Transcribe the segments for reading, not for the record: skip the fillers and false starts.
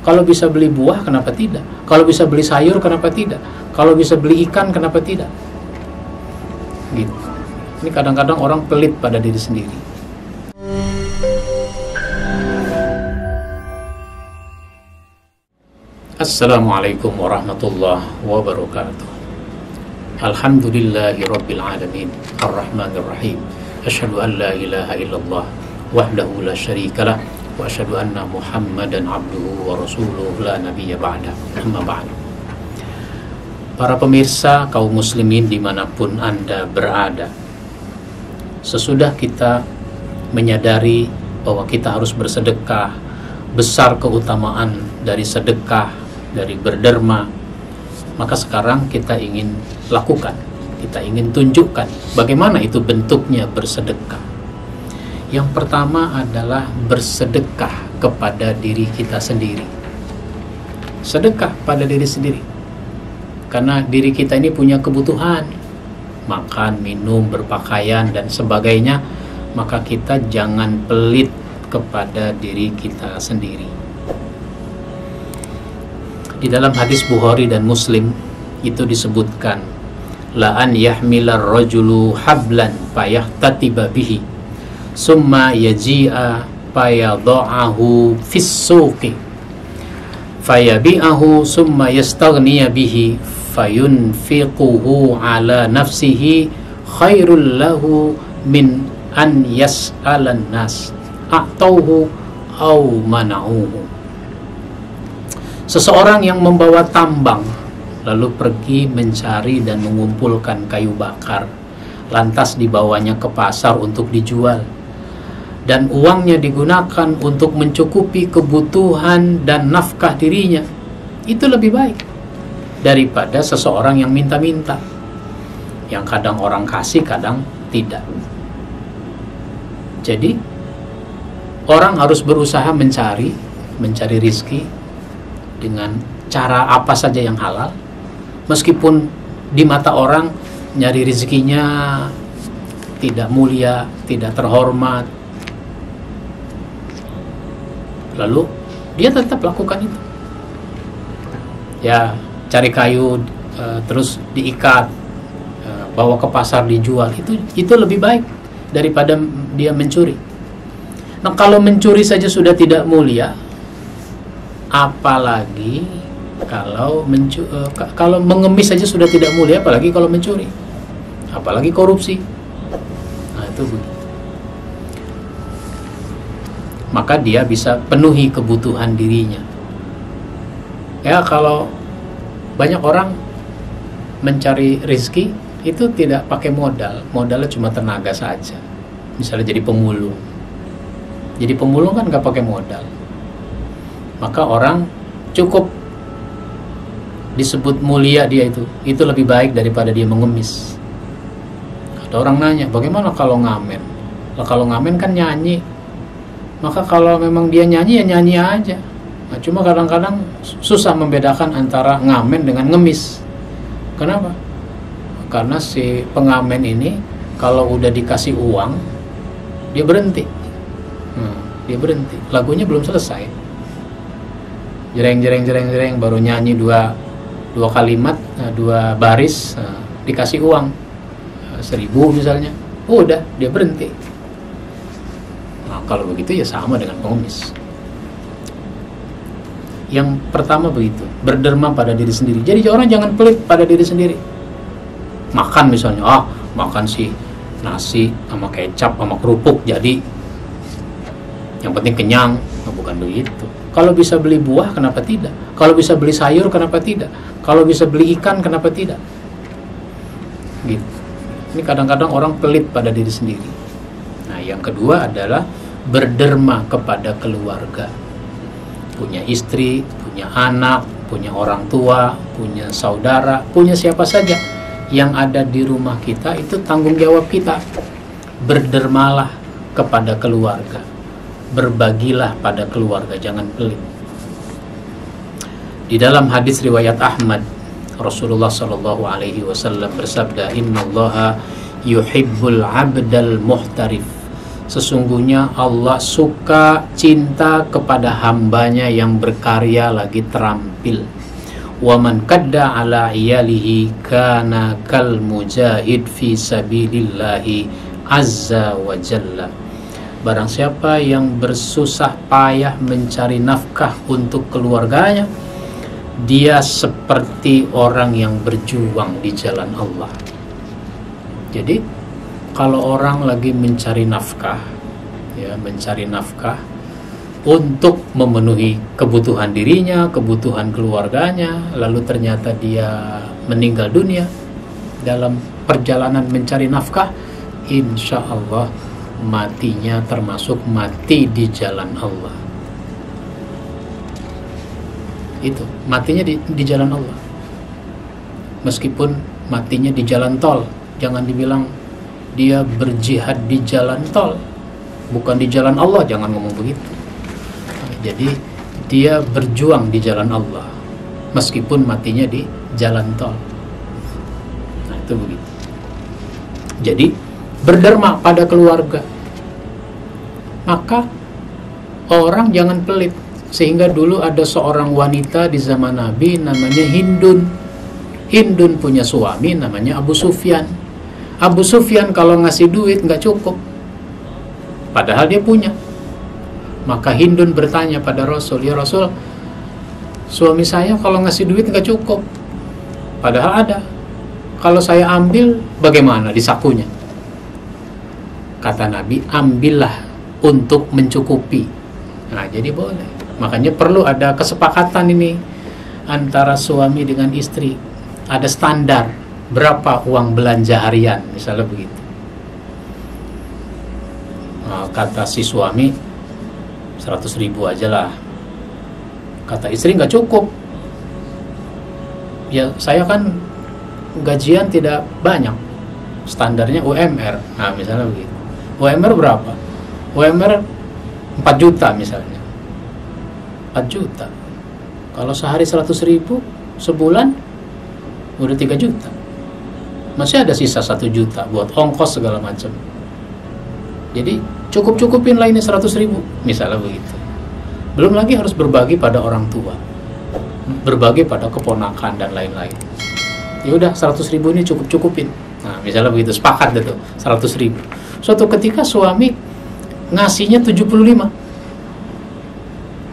Kalau bisa beli buah, kenapa tidak? Kalau bisa beli sayur, kenapa tidak? Kalau bisa beli ikan, kenapa tidak? Gitu. Ini kadang-kadang orang pelit pada diri sendiri. Assalamualaikum warahmatullahi wabarakatuh. Alhamdulillahi rabbil alamin, ar-rahmanir rahim. Asyhadu an la ilaha illallah wahdahu la syarikalah wa asyhadu anna Muhammadan abduhu wa rasuluhu la nabiyya ba'da. Amma ba'd. Para pemirsa kaum muslimin dimanapun Anda berada, sesudah kita menyadari bahwa kita harus bersedekah, besar keutamaan dari sedekah, dari berderma, maka sekarang kita ingin lakukan, kita ingin tunjukkan bagaimana itu bentuknya bersedekah. Yang pertama adalah bersedekah kepada diri kita sendiri. Sedekah pada diri sendiri, karena diri kita ini punya kebutuhan makan, minum, berpakaian dan sebagainya. Maka kita jangan pelit kepada diri kita sendiri. Di dalam hadis Bukhari dan Muslim itu disebutkan, la an yahmilar rajulu hablan fayahtatiba bihi summa yaji'a fayadha'ahu fis suqi fayabi'ahu summa yastaghniya bihi fayunfiquhu ala nafsihi khairul lahu min an yas'alan nas a'tauhu aw mana'uhu. Seseorang yang membawa tambang lalu pergi mencari dan mengumpulkan kayu bakar, lantas dibawanya ke pasar untuk dijual, dan uangnya digunakan untuk mencukupi kebutuhan dan nafkah dirinya, itu lebih baik daripada seseorang yang minta-minta, yang kadang orang kasih, kadang tidak. Jadi orang harus berusaha mencari rizki dengan cara apa saja yang halal, meskipun di mata orang nyari rezekinya tidak mulia, tidak terhormat, lalu dia tetap lakukan itu. Ya, cari kayu terus diikat, bawa ke pasar dijual, itu lebih baik daripada dia mencuri. Nah, kalau mencuri saja sudah tidak mulia, apalagi kalau mengemis saja sudah tidak mulia, apalagi kalau mencuri, apalagi korupsi. Nah, itu begitu. Maka dia bisa penuhi kebutuhan dirinya. Ya, kalau banyak orang mencari rezeki itu tidak pakai modalnya cuma tenaga saja. Misalnya jadi pemulung. Jadi pemulung kan nggak pakai modal. Maka orang cukup disebut mulia dia itu lebih baik daripada dia mengemis. Ada orang nanya, bagaimana kalau ngamen? Nah, kalau ngamen kan nyanyi. Maka kalau memang dia nyanyi, ya nyanyi aja. Nah, cuma kadang-kadang susah membedakan antara ngamen dengan ngemis. Kenapa? Karena si pengamen ini kalau udah dikasih uang, dia berhenti. Dia berhenti. Lagunya belum selesai. Jereng baru nyanyi dua kalimat, dua baris, dikasih uang 1.000 misalnya, udah dia berhenti. Nah, kalau begitu ya sama dengan pengemis. Yang pertama begitu, berderma pada diri sendiri. Jadi orang jangan pelit pada diri sendiri. Makan misalnya, makan sih nasi sama kecap sama kerupuk, jadi yang penting kenyang. Nah, bukan begitu. Kalau bisa beli buah, kenapa tidak? Kalau bisa beli sayur, kenapa tidak? Kalau bisa beli ikan, kenapa tidak? Gitu. Ini kadang-kadang orang pelit pada diri sendiri. Nah, yang kedua adalah berderma kepada keluarga. Punya istri, punya anak, punya orang tua, punya saudara, punya siapa saja yang ada di rumah kita, itu tanggung jawab kita. Berdermalah kepada keluarga. Berbagilah pada keluarga, jangan pelit. Di dalam hadis riwayat Ahmad, Rasulullah sallallahu alaihi wasallam bersabda, "Innallaha yuhibbul 'abdal muhtarif." Sesungguhnya Allah suka cinta kepada hambanya yang berkarya lagi terampil. Wa man kadda ala iyalihi kana kal mujahid fi sabilillahi azza wa jalla. Barang siapa yang bersusah payah mencari nafkah untuk keluarganya, dia seperti orang yang berjuang di jalan Allah. Jadi kalau orang lagi mencari nafkah, ya, mencari nafkah untuk memenuhi kebutuhan dirinya, kebutuhan keluarganya, lalu ternyata dia meninggal dunia dalam perjalanan mencari nafkah, insya Allah matinya termasuk mati di jalan Allah. Itu matinya di jalan Allah, meskipun matinya di jalan tol. Jangan dibilang dia berjihad di jalan tol, bukan di jalan Allah, jangan ngomong begitu. Jadi dia berjuang di jalan Allah meskipun matinya di jalan tol. Nah, itu begitu. Jadi berderma pada keluarga. Maka orang jangan pelit. Sehingga dulu ada seorang wanita di zaman Nabi namanya Hindun. Hindun punya suami namanya Abu Sufyan. Abu Sufyan kalau ngasih duit nggak cukup, padahal dia punya. Maka Hindun bertanya pada Rasul, ya Rasul, suami saya kalau ngasih duit nggak cukup, padahal ada. Kalau saya ambil, bagaimana di sakunya? Kata Nabi, ambillah untuk mencukupi. Nah, jadi boleh. Makanya perlu ada kesepakatan ini antara suami dengan istri. Ada standar berapa uang belanja harian, misalnya begitu. Nah, kata si suami 100.000 aja lah. Kata istri nggak cukup. Ya saya kan gajian tidak banyak, standarnya UMR. Nah misalnya begitu. UMR berapa? UMR 4 juta misalnya. 4 juta. Kalau sehari 100.000, sebulan udah 3 juta. Masih ada sisa 1 juta buat ongkos segala macam. Jadi cukup-cukupin lah ini 100.000 misalnya begitu. Belum lagi harus berbagi pada orang tua, berbagi pada keponakan dan lain-lain. Ya udah 100.000 ini cukup-cukupin. Nah misalnya begitu, sepakat itu 100.000. Suatu ketika suami ngasihnya 75.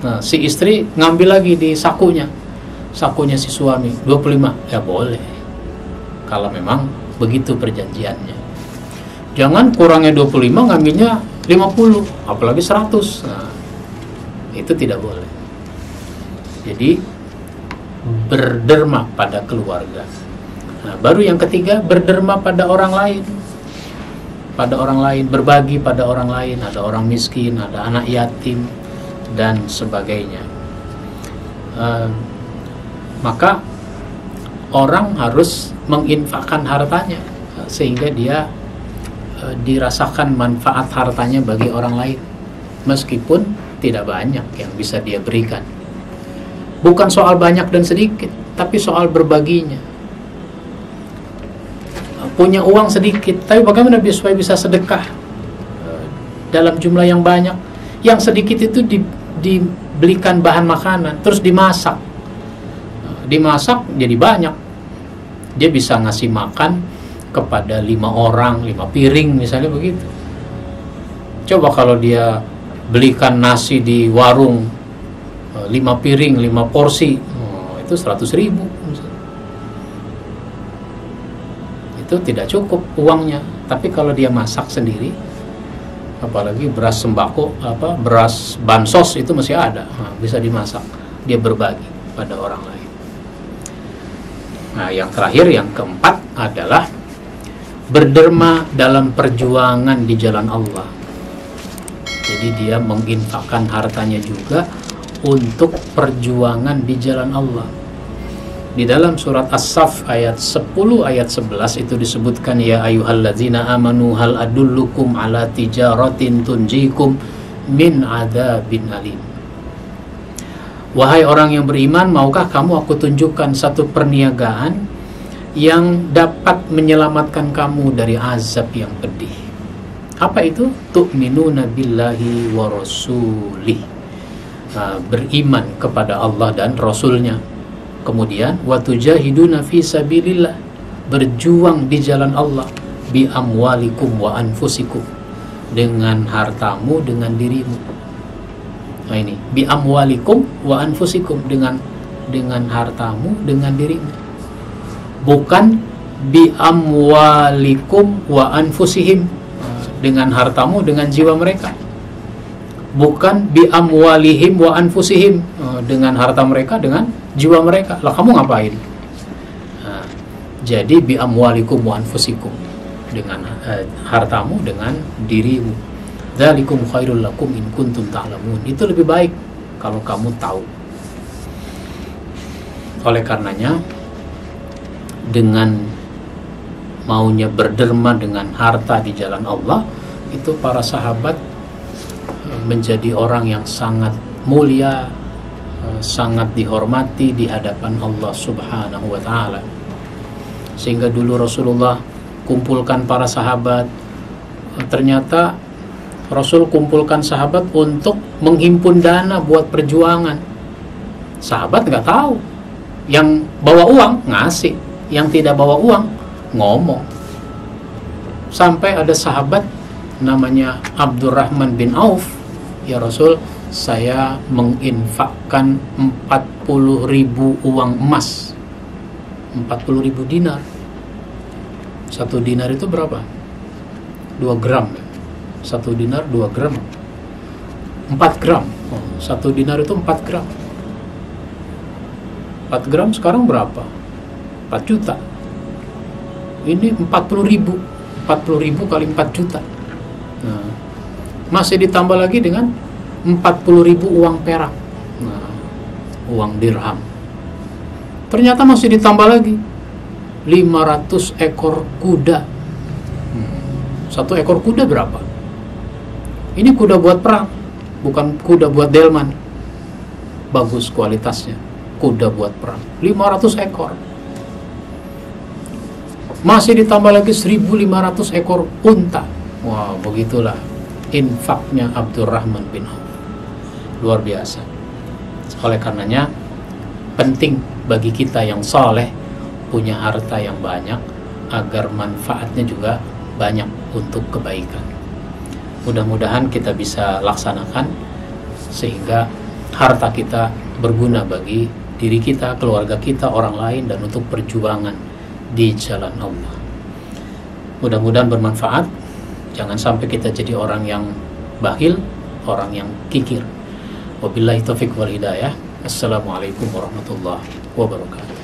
Nah si istri ngambil lagi di sakunya si suami 25. Ya boleh, kalau memang begitu perjanjiannya. Jangan kurangnya 25 ngambilnya 50, apalagi 100. Nah, itu tidak boleh. Jadi berderma pada keluarga. Nah, baru yang ketiga, berderma pada orang lain. Pada orang lain, berbagi pada orang lain. Ada orang miskin, ada anak yatim dan sebagainya. Maka orang harus menginfakkan hartanya sehingga dia dirasakan manfaat hartanya bagi orang lain, meskipun tidak banyak yang bisa dia berikan. Bukan soal banyak dan sedikit, tapi soal berbaginya. Punya uang sedikit, tapi bagaimana supaya bisa sedekah dalam jumlah yang banyak? Yang sedikit itu dibelikan bahan makanan, terus dimasak jadi banyak. Dia bisa ngasih makan kepada 5 orang, 5 piring misalnya begitu. Coba kalau dia belikan nasi di warung 5 piring, 5 porsi, itu 100.000 misalnya. Itu tidak cukup uangnya. Tapi kalau dia masak sendiri, apalagi beras sembako, beras bansos itu masih ada, bisa dimasak, dia berbagi pada orang lain. Nah yang terakhir, yang keempat adalah berderma dalam perjuangan di jalan Allah. Jadi dia menginfakkan hartanya juga untuk perjuangan di jalan Allah. Di dalam surat As-Saff ayat 10 ayat 11 itu disebutkan, ya ayyuhalladzina amanu hal adullukum ala tijaratin tunjikum min adzabin alim. Wahai orang yang beriman, maukah kamu aku tunjukkan satu perniagaan yang dapat menyelamatkan kamu dari azab yang pedih. Apa itu? Tu'minuna billahi wa rasulih. Beriman kepada Allah dan Rasulnya. Kemudian wa tujahiduna fi sabilillah, berjuang di jalan Allah, bi amwalikum wa anfusikum, dengan hartamu, dengan dirimu. Nah ini, bi amwalikum wa anfusikum, dengan hartamu, dengan dirimu. Bukan bi amwalikum wa anfusihim, dengan hartamu, dengan jiwa mereka. Bukan bi amwalihim wa anfusihim, dengan harta mereka, dengan jiwa mereka. Lah kamu ngapain? Jadi bi amwalikum wa anfusikum, dengan hartamu, dengan dirimu. Dzalikum khairul lakum in kuntum ta'lamun. Itu lebih baik kalau kamu tahu. Oleh karenanya, dengan maunya berderma dengan harta di jalan Allah, itu para sahabat menjadi orang yang sangat mulia, sangat dihormati di hadapan Allah Subhanahu wa ta'ala. Sehingga dulu Rasulullah kumpulkan para sahabat, ternyata Rasul kumpulkan sahabat untuk menghimpun dana buat perjuangan. Sahabat nggak tahu, yang bawa uang ngasih, yang tidak bawa uang ngomong. Sampai ada sahabat namanya Abdurrahman bin Auf, ya Rasul, saya menginfakkan 40.000 uang emas, 40.000 dinar. 1 dinar itu berapa? 2 gram. 1 dinar 2 gram, 4 gram. 1 dinar itu 4 gram. 4 gram sekarang berapa? 4 juta. Ini 40.000. 40.000 kali 4 juta. Nah, masih ditambah lagi dengan 40.000 uang perak. Nah, uang dirham. Ternyata masih ditambah lagi 500 ekor kuda. 1 ekor kuda berapa? Ini kuda buat perang, bukan kuda buat delman. Bagus kualitasnya. Kuda buat perang. 500 ekor. Masih ditambah lagi 1.500 ekor unta. Wah, begitulah infaknya Abdurrahman bin Auf. Luar biasa. Oleh karenanya, penting bagi kita yang saleh punya harta yang banyak, agar manfaatnya juga banyak untuk kebaikan. Mudah-mudahan kita bisa laksanakan sehingga harta kita berguna bagi diri kita, keluarga kita, orang lain, dan untuk perjuangan di jalan Allah. Mudah-mudahan bermanfaat. Jangan sampai kita jadi orang yang bakhil, orang yang kikir. Wabillahi taufiq wal hidayah. Assalamualaikum warahmatullahi wabarakatuh.